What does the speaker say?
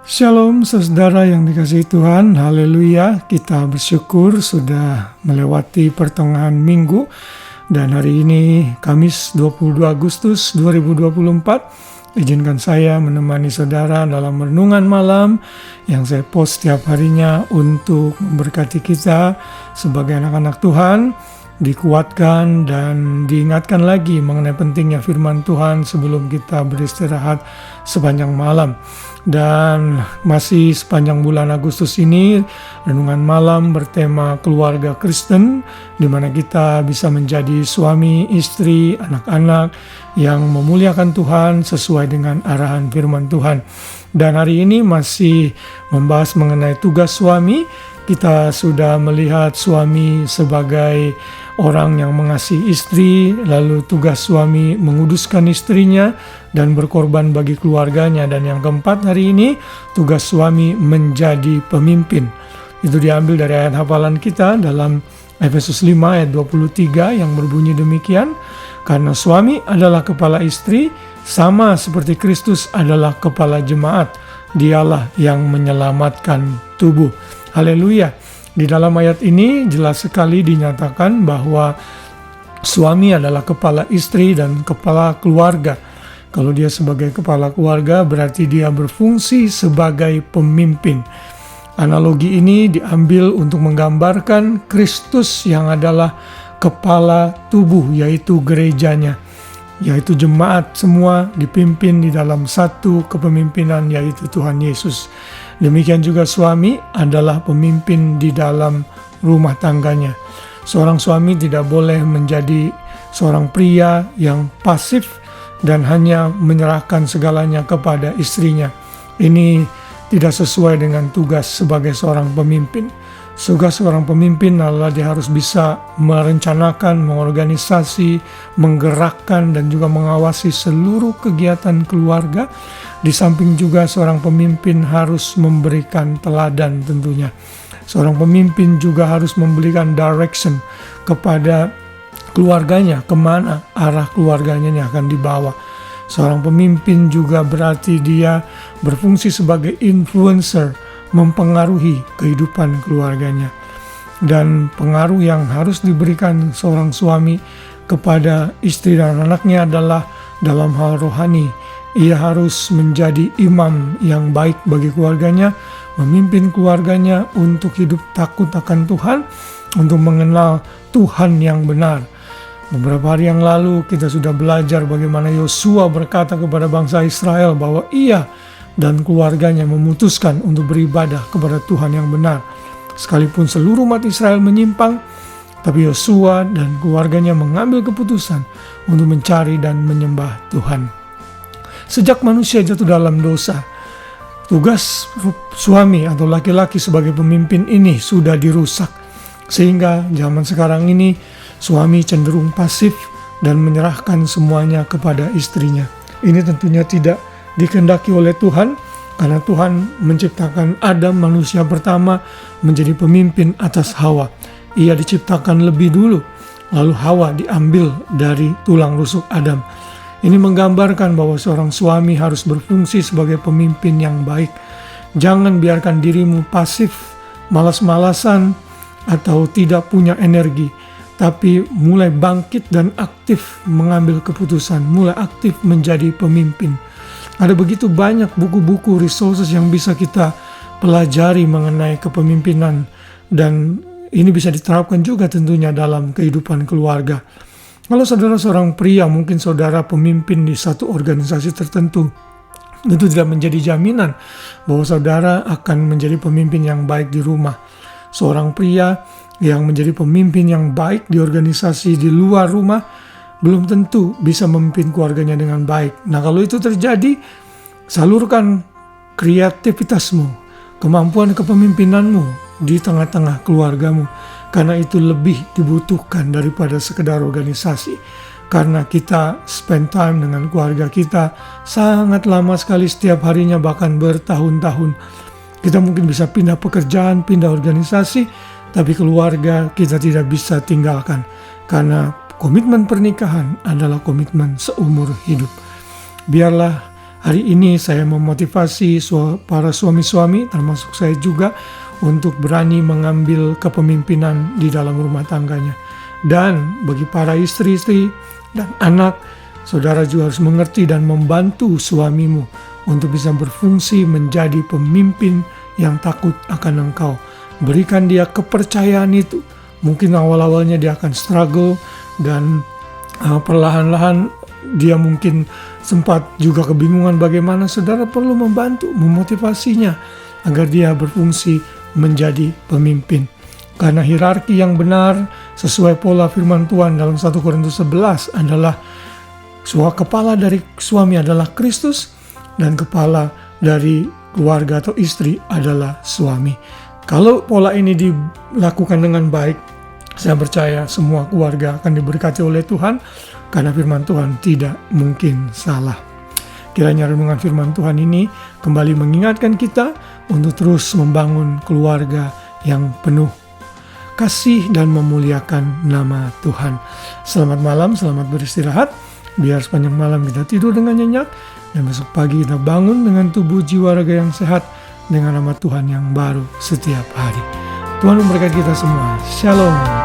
Shalom saudara yang dikasihi Tuhan, haleluya. Kita bersyukur sudah melewati pertengahan minggu dan hari ini Kamis 22 Agustus 2024. Izinkan saya menemani saudara dalam renungan malam yang saya post setiap harinya untuk memberkati kita sebagai anak-anak Tuhan, dikuatkan dan diingatkan lagi mengenai pentingnya firman Tuhan sebelum kita beristirahat sepanjang malam. Dan masih sepanjang bulan Agustus ini, renungan malam bertema keluarga Kristen, di mana kita bisa menjadi suami, istri, anak-anak yang memuliakan Tuhan sesuai dengan arahan firman Tuhan. Dan hari ini masih membahas mengenai tugas suami. Kita sudah melihat suami sebagai orang yang mengasihi istri, lalu tugas suami menguduskan istrinya dan berkorban bagi keluarganya. Dan yang keempat hari ini, tugas suami menjadi pemimpin. Itu diambil dari ayat hafalan kita dalam Efesus 5 ayat 23 yang berbunyi demikian, karena suami adalah kepala istri, sama seperti Kristus adalah kepala jemaat, dialah yang menyelamatkan tubuh. Haleluya. Di dalam ayat ini jelas sekali dinyatakan bahwa suami adalah kepala istri dan kepala keluarga. Kalau dia sebagai kepala keluarga berarti dia berfungsi sebagai pemimpin. Analogi ini diambil untuk menggambarkan Kristus yang adalah kepala tubuh, yaitu gerejanya, yaitu jemaat semua dipimpin di dalam satu kepemimpinan, yaitu Tuhan Yesus. Demikian juga suami adalah pemimpin di dalam rumah tangganya. Seorang suami tidak boleh menjadi seorang pria yang pasif dan hanya menyerahkan segalanya kepada istrinya. Ini tidak sesuai dengan tugas sebagai seorang pemimpin. Tugas seorang pemimpin adalah dia harus bisa merencanakan, mengorganisasi, menggerakkan, dan juga mengawasi seluruh kegiatan keluarga. Di samping juga seorang pemimpin harus memberikan teladan tentunya. Seorang pemimpin juga harus memberikan direction kepada keluarganya, kemana arah keluarganya yang akan dibawa. Seorang pemimpin juga berarti dia berfungsi sebagai influencer, mempengaruhi kehidupan keluarganya. Dan pengaruh yang harus diberikan seorang suami kepada istri dan anaknya adalah dalam hal rohani. Ia harus menjadi imam yang baik bagi keluarganya, memimpin keluarganya untuk hidup takut akan Tuhan, untuk mengenal Tuhan yang benar. Beberapa hari yang lalu kita sudah belajar bagaimana Yosua berkata kepada bangsa Israel bahwa ia dan keluarganya memutuskan untuk beribadah kepada Tuhan yang benar. Sekalipun seluruh umat Israel menyimpang, tapi Yosua dan keluarganya mengambil keputusan untuk mencari dan menyembah Tuhan. Sejak manusia jatuh dalam dosa, tugas suami atau laki-laki sebagai pemimpin ini sudah dirusak. Sehingga zaman sekarang ini suami cenderung pasif dan menyerahkan semuanya kepada istrinya. Ini tentunya tidak dikehendaki oleh Tuhan, karena Tuhan menciptakan Adam, manusia pertama, menjadi pemimpin atas Hawa. Ia diciptakan lebih dulu, lalu Hawa diambil dari tulang rusuk Adam. Ini menggambarkan bahwa seorang suami harus berfungsi sebagai pemimpin yang baik. Jangan biarkan dirimu pasif, malas-malasan, atau tidak punya energi, tapi mulai bangkit dan aktif mengambil keputusan, mulai aktif menjadi pemimpin. Ada begitu banyak buku-buku, resources yang bisa kita pelajari mengenai kepemimpinan, dan ini bisa diterapkan juga tentunya dalam kehidupan keluarga. Kalau saudara seorang pria, mungkin saudara pemimpin di satu organisasi tertentu, itu tidak menjadi jaminan bahwa saudara akan menjadi pemimpin yang baik di rumah. Seorang pria yang menjadi pemimpin yang baik di organisasi di luar rumah belum tentu bisa memimpin keluarganya dengan baik. Nah, kalau itu terjadi, salurkan kreativitasmu, kemampuan kepemimpinanmu di tengah-tengah keluargamu, karena itu lebih dibutuhkan daripada sekedar organisasi. Karena kita spend time dengan keluarga kita sangat lama sekali, setiap harinya, bahkan bertahun-tahun. Kita mungkin bisa pindah pekerjaan, pindah organisasi, tapi keluarga kita tidak bisa tinggalkan. Karena komitmen pernikahan adalah komitmen seumur hidup. Biarlah hari ini saya memotivasi para suami-suami, termasuk saya juga, untuk berani mengambil kepemimpinan di dalam rumah tangganya. Dan bagi para istri-istri dan anak, saudara juga harus mengerti dan membantu suamimu untuk bisa berfungsi menjadi pemimpin yang takut akan engkau. Berikan dia kepercayaan itu. Mungkin awal-awalnya dia akan struggle dan perlahan-lahan dia mungkin sempat juga kebingungan bagaimana. Saudara perlu membantu, memotivasinya agar dia berfungsi menjadi pemimpin. Karena hierarki yang benar sesuai pola firman Tuhan dalam 1 Korintus 11 adalah kepala dari suami adalah Kristus dan kepala dari keluarga atau istri adalah suami. Kalau pola ini dilakukan dengan baik, saya percaya semua keluarga akan diberkati oleh Tuhan, karena firman Tuhan tidak mungkin salah. Kiranya renungan firman Tuhan ini kembali mengingatkan kita untuk terus membangun keluarga yang penuh kasih dan memuliakan nama Tuhan. Selamat malam, selamat beristirahat. Biar sepanjang malam kita tidur dengan nyenyak, dan besok pagi kita bangun dengan tubuh jiwa raga yang sehat, dengan nama Tuhan yang baru setiap hari. Tuhan memberkati kita semua. Shalom.